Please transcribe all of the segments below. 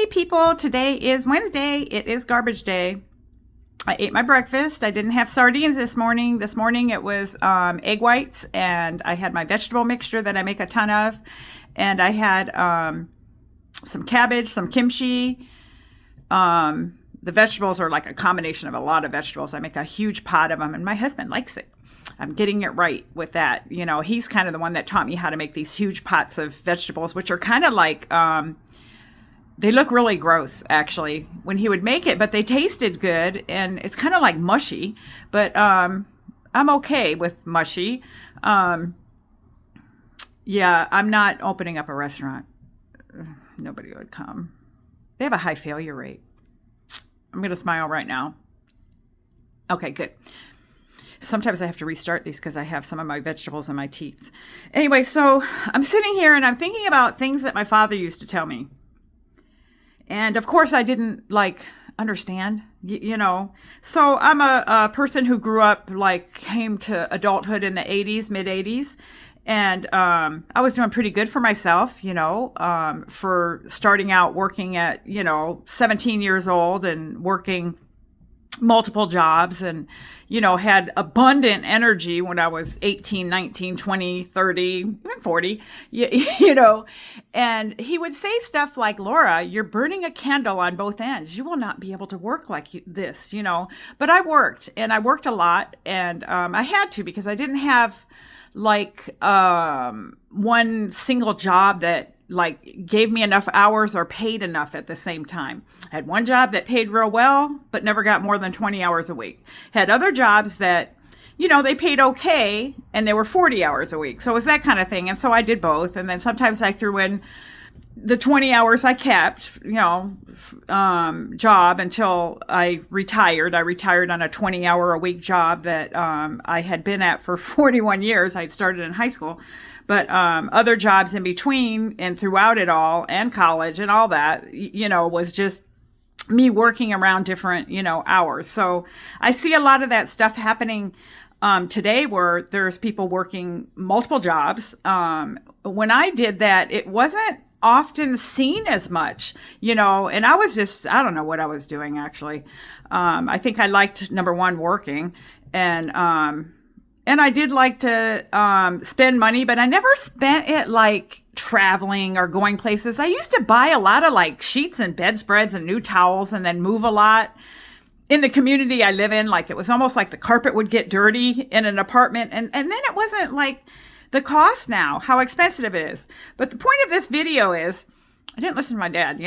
Hey people, today is Wednesday. It is garbage day. I ate my breakfast. I didn't have sardines this morning. This morning it was egg whites, and I had my vegetable mixture that I make a ton of. And I had some cabbage, some kimchi. The vegetables are like a combination of a lot of vegetables. I make a huge pot of them, and my husband likes it. I'm getting it right with that. You know, he's kind of the one that taught me how to make these huge pots of vegetables, which are kind of like, they look really gross, actually, when he would make it, but they tasted good, and it's kind of like mushy, but I'm okay with mushy. Yeah, I'm not opening up a restaurant. Nobody would come. They have a high failure rate. I'm going to smile right now. Okay, good. Sometimes I have to restart these because I have some of my vegetables in my teeth. Anyway, so I'm sitting here and I'm thinking about things that my father used to tell me. And of course I didn't understand, you know. So I'm a person who grew up, came to adulthood in the 80s, mid 80s. And I was doing pretty good for myself, you know, for starting out working at, 17 years old and working multiple jobs, and, had abundant energy when I was 18, 19, 20, 30, even 40, and he would say stuff like, Laura, you're burning a candle on both ends. You will not be able to work like this, but I worked, and I worked a lot, and I had to, because I didn't have one single job that gave me enough hours or paid enough at the same time. I had one job that paid real well, but never got more than 20 hours a week. Had other jobs that, they paid okay, and they were 40 hours a week. So it was that kind of thing. And so I did both. And then sometimes I threw in the 20 hours I kept, job until I retired. I retired on a 20-hour-a-week job that I had been at for 41 years. I'd started in high school. But other jobs in between and throughout it all, and college and all that, was just me working around different, hours. So I see a lot of that stuff happening today, where there's people working multiple jobs. When I did that, it wasn't often seen as much, and I don't know what I was doing, actually. I think I liked, number one, working, and I did like to spend money, but I never spent it traveling or going places. I used to buy a lot of sheets and bedspreads and new towels, and then move a lot. In the community I live in, it was almost like the carpet would get dirty in an apartment. And then it wasn't the cost now, how expensive it is. But the point of this video is, I didn't listen to my dad,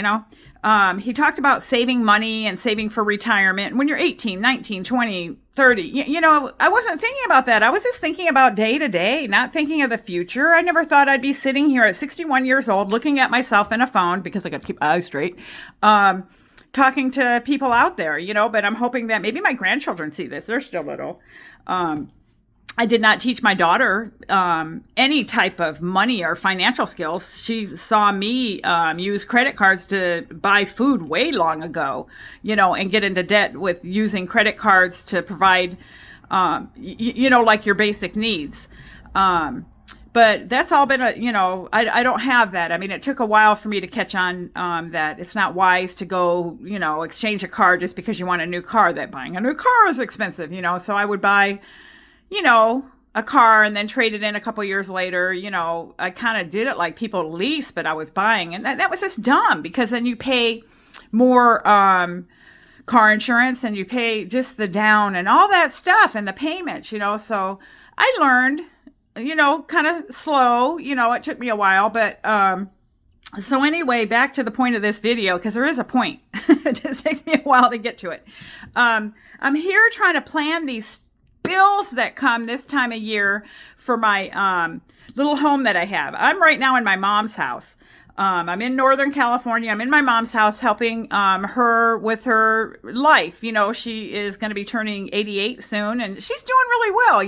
he talked about saving money and saving for retirement. When you're 18, 19, 20, 30, I wasn't thinking about that. I was just thinking about day to day, not thinking of the future. I never thought I'd be sitting here at 61 years old, looking at myself in a phone, because I got to keep my eyes straight, talking to people out there, but I'm hoping that maybe my grandchildren see this. They're still little. I did not teach my daughter any type of money or financial skills. She saw me use credit cards to buy food way long ago, and get into debt with using credit cards to provide, your basic needs. But that's all been I don't have that. I mean, it took a while for me to catch on that it's not wise to go, exchange a car just because you want a new car, that buying a new car is expensive, So I would buy, a car and then trade it in a couple years later. I kind of did it like people lease, but I was buying. And that was just dumb, because then you pay more car insurance, and you pay just the down and all that stuff and the payments, So I learned, kind of slow, it took me a while. But so anyway, back to the point of this video, because there is a point. It just takes me a while to get to it. I'm here trying to plan these bills that come this time of year for my little home that I have. I'm right now in my mom's house. I'm in Northern California. I'm in my mom's house helping her with her life. She is going to be turning 88 soon, and she's doing really well,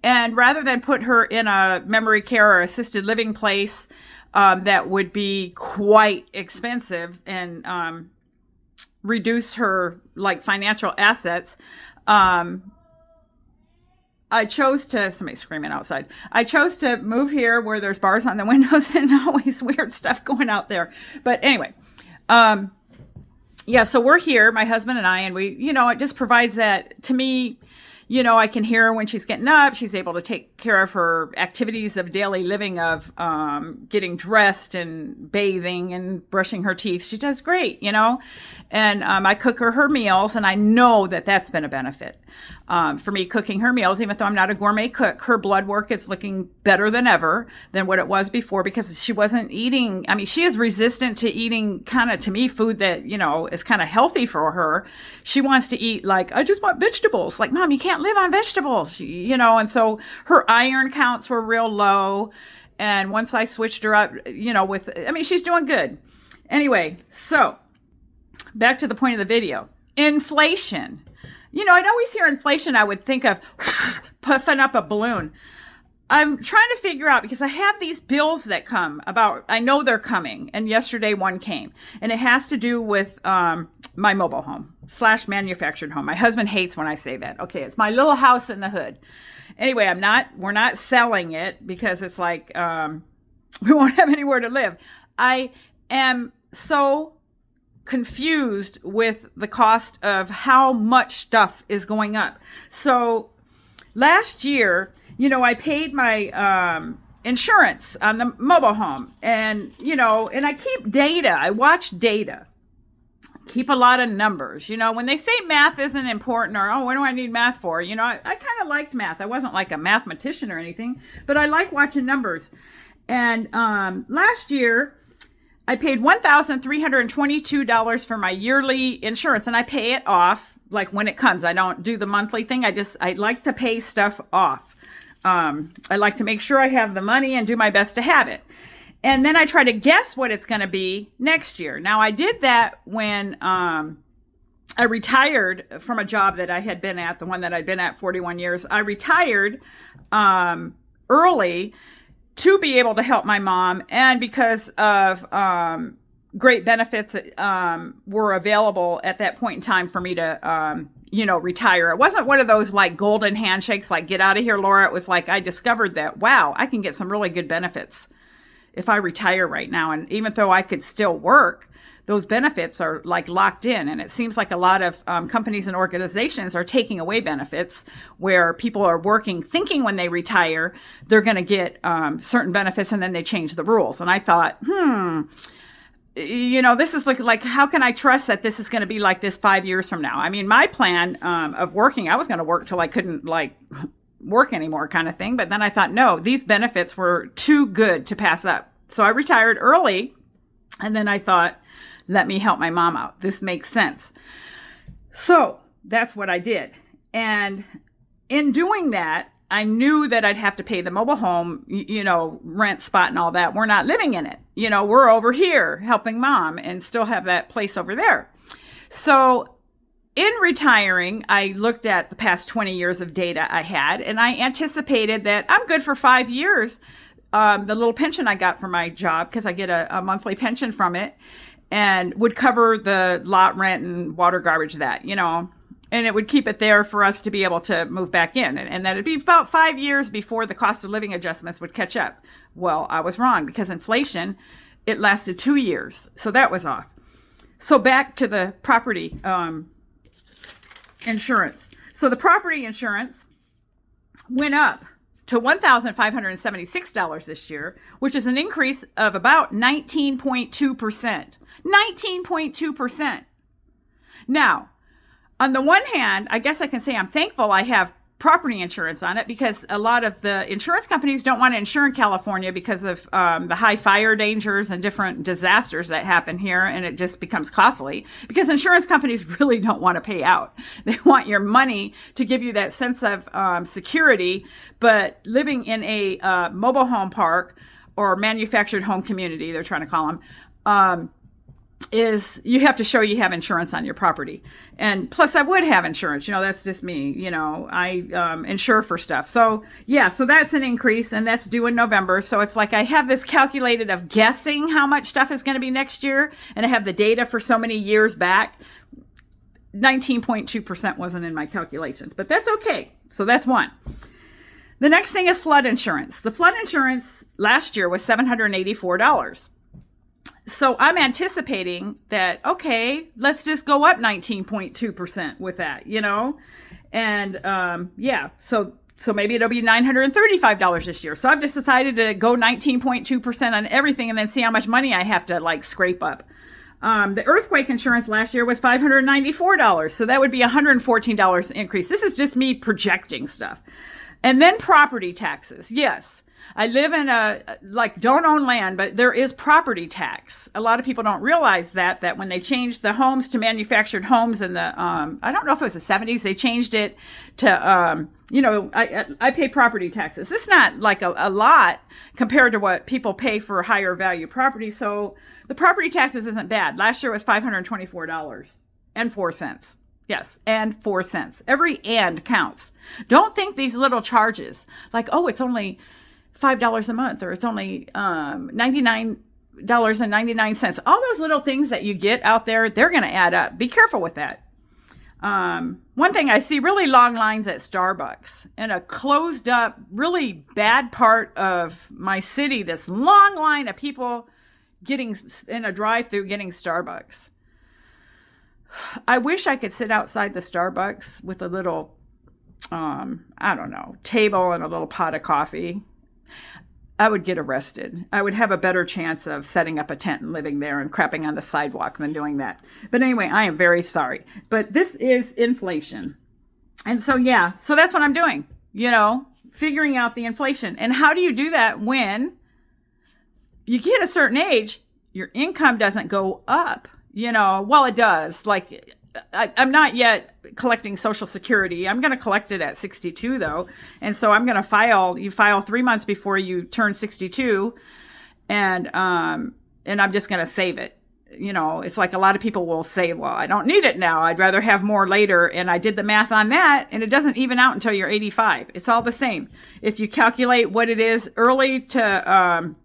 And rather than put her in a memory care or assisted living place that would be quite expensive and reduce her financial assets, I chose to, somebody's screaming outside. I chose to move here where there's bars on the windows and always weird stuff going out there. But anyway, Yeah, so we're here, my husband and I, and we, it just provides that to me. I can hear her when she's getting up. She's able to take care of her activities of daily living, of getting dressed and bathing and brushing her teeth. She does great, and I cook her meals, and I know that that's been a benefit for me, cooking her meals. Even though I'm not a gourmet cook, her blood work is looking better than ever than what it was before, because she wasn't eating. I mean, she is resistant to eating kind of, to me, food that, is kind of healthy for her. She wants to eat like, I just want vegetables. Like, Mom, you can't live on vegetables, and so her iron counts were real low. And once I switched her up, she's doing good. Anyway, so back to the point of the video. Inflation. I'd always hear inflation, I would think of puffing up a balloon. I'm trying to figure out, because I have these bills that come about, I know they're coming, and yesterday one came, and it has to do with my mobile home / manufactured home. My husband hates when I say that. Okay, it's my little house in the hood. Anyway, we're not selling it, because it's like, we won't have anywhere to live. I am so confused with the cost of how much stuff is going up. So last year, I paid my insurance on the mobile home, and I keep data. I watch data, keep a lot of numbers. When they say math isn't important, or, what do I need math for? I kind of liked math. I wasn't like a mathematician or anything, but I like watching numbers. And last year, I paid $1,322 for my yearly insurance, and I pay it off like when it comes. I don't do the monthly thing. I like to pay stuff off. I like to make sure I have the money and do my best to have it. And then I try to guess what it's going to be next year. Now, I did that when I retired from a job that I had been at, the one that I'd been at 41 years. I retired early to be able to help my mom, and because of great benefits that were available at that point in time for me to, retire. It wasn't one of those like golden handshakes, like get out of here, Laura. It was like I discovered that, wow, I can get some really good benefits if I retire right now. And even though I could still work, those benefits are like locked in. And it seems like a lot of companies and organizations are taking away benefits, where people are working, thinking when they retire, they're going to get certain benefits, and then they change the rules. And I thought, this is like, how can I trust that this is going to be like this 5 years from now? I mean, my plan of working, I was going to work till I couldn't work anymore kind of thing. But then I thought, no, these benefits were too good to pass up. So I retired early. And then I thought, let me help my mom out. This makes sense. So that's what I did. And in doing that, I knew that I'd have to pay the mobile home, rent spot and all that. We're not living in it. We're over here helping Mom and still have that place over there. So in retiring, I looked at the past 20 years of data I had, and I anticipated that I'm good for 5 years. The little pension I got from my job, because I get a monthly pension from it, and would cover the lot rent and water, garbage, and it would keep it there for us to be able to move back in. And that it'd be about 5 years before the cost of living adjustments would catch up. Well, I was wrong, because inflation, it lasted 2 years. So that was off. So back to the property insurance. So the property insurance went up to $1,576 this year, which is an increase of about 19.2%. 19.2%. Now, on the one hand, I guess I can say I'm thankful I have property insurance on it, because a lot of the insurance companies don't want to insure in California because of the high fire dangers and different disasters that happen here, and it just becomes costly, because insurance companies really don't want to pay out. They want your money to give you that sense of security, but living in a mobile home park or manufactured home community, they're trying to call them, is you have to show you have insurance on your property. And plus I would have insurance, that's just me, I insure for stuff. So yeah, so that's an increase, and that's due in November. So it's like I have this calculated of guessing how much stuff is going to be next year, and I have the data for so many years back. 19.2% wasn't in my calculations, but that's okay. So that's one. The next thing is flood insurance. The flood insurance last year was $784. So I'm anticipating that, okay, let's just go up 19.2% with that, And yeah, so maybe it'll be $935 this year. So I've just decided to go 19.2% on everything and then see how much money I have to like scrape up. The earthquake insurance last year was $594. So that would be $114 increase. This is just me projecting stuff. And then property taxes. Yes. I live in don't own land, but there is property tax. A lot of people don't realize that when they changed the homes to manufactured homes in the, I don't know if it was the 70s, they changed it to, I pay property taxes. It's not like a lot compared to what people pay for higher value property. So the property taxes isn't bad. Last year was $524.04. Yes, and 4 cents. Every and counts. Don't think these little charges like, oh, it's only $5 a month, or it's only $99.99. All those little things that you get out there, they're going to add up. Be careful with that. One thing, I see really long lines at Starbucks in a closed up, really bad part of my city. This long line of people getting in a drive-through getting Starbucks. I wish I could sit outside the Starbucks with a little, table and a little pot of coffee. I would get arrested. I would have a better chance of setting up a tent and living there and crapping on the sidewalk than doing that. But anyway, I am very sorry. But this is inflation. And so, yeah, so that's what I'm doing, figuring out the inflation. And how do you do that when you get a certain age, your income doesn't go up? Well, it does. Like, I'm not yet collecting Social Security. I'm going to collect it at 62, though. And so I'm going to you file 3 months before you turn 62. And I'm just going to save it. It's like a lot of people will say, well, I don't need it now. I'd rather have more later. And I did the math on that, and it doesn't even out until you're 85. It's all the same. If you calculate what it is early to,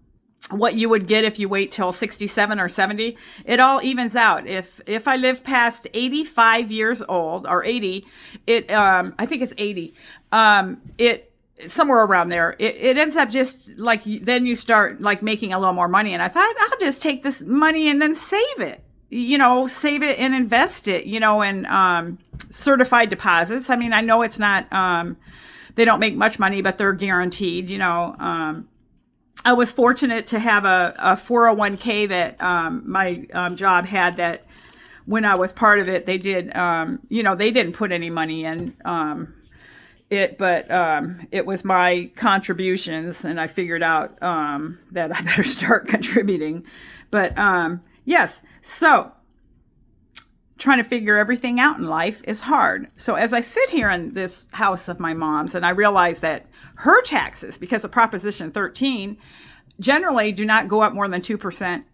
what you would get if you wait till 67 or 70, it all evens out. If I live past 85 years old, or 80, I think it's 80, somewhere around there, it ends up just like, then you start like making a little more money. And I thought, I'll just take this money and then save it, save it and invest it, in certified deposits. I mean, I know it's not, they don't make much money, but they're guaranteed, I was fortunate to have a 401k that my job had, that when I was part of it, they did, they didn't put any money in but it was my contributions, and I figured out that I better start contributing. But yes, so trying to figure everything out in life is hard. So as I sit here in this house of my mom's, and I realize that her taxes, because of Proposition 13, generally do not go up more than 2%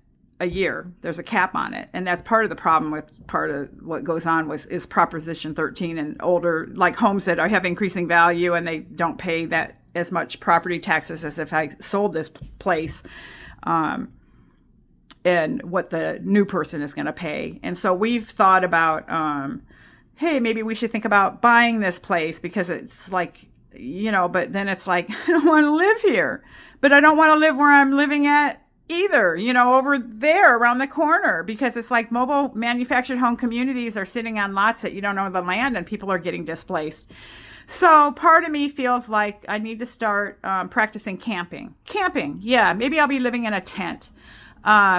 a year. There's a cap on it. And that's part of the problem with part of what goes on is Proposition 13, and older, like homes that have increasing value and they don't pay that as much property taxes as if I sold this place. And what the new person is going to pay. And so we've thought about, hey, maybe we should think about buying this place, because it's like, but then it's like, I don't want to live here, but I don't want to live where I'm living at either, over there around the corner, because it's like mobile manufactured home communities are sitting on lots that you don't know the land, and people are getting displaced. So part of me feels like I need to start practicing camping. Yeah, maybe I'll be living in a tent.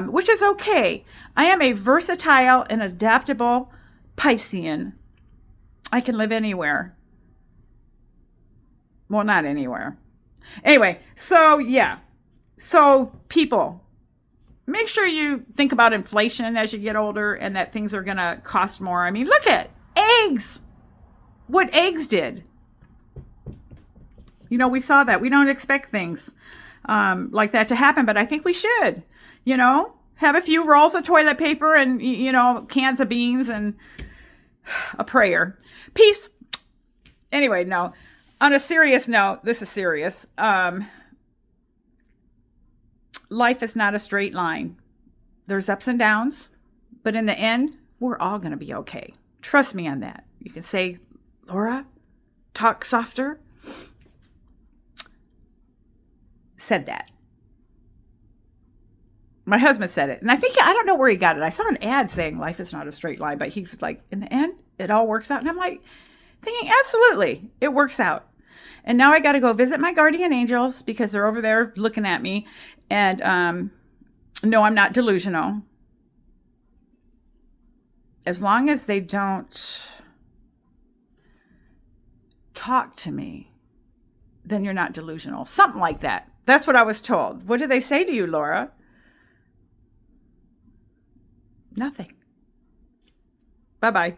Which is okay. I am a versatile and adaptable Piscean. I can live anywhere. Well, not anywhere. Anyway, so yeah. So people, make sure you think about inflation as you get older, and that things are going to cost more. I mean, look at eggs. What eggs did. We saw that. We don't expect things like that to happen, but I think we should. Have a few rolls of toilet paper and, cans of beans and a prayer. Peace. Anyway, no. On a serious note, this is serious. Life is not a straight line. There's ups and downs, but in the end, we're all going to be okay. Trust me on that. You can say, Laura, talk softer. Said that. My husband said it. And I don't know where he got it. I saw an ad saying life is not a straight line, but he's like, in the end, it all works out. And I'm like, thinking, absolutely, it works out. And now I got to go visit my guardian angels because they're over there looking at me. And no, I'm not delusional. As long as they don't talk to me, then you're not delusional. Something like that. That's what I was told. What did they say to you, Laura? Nothing. Bye-bye.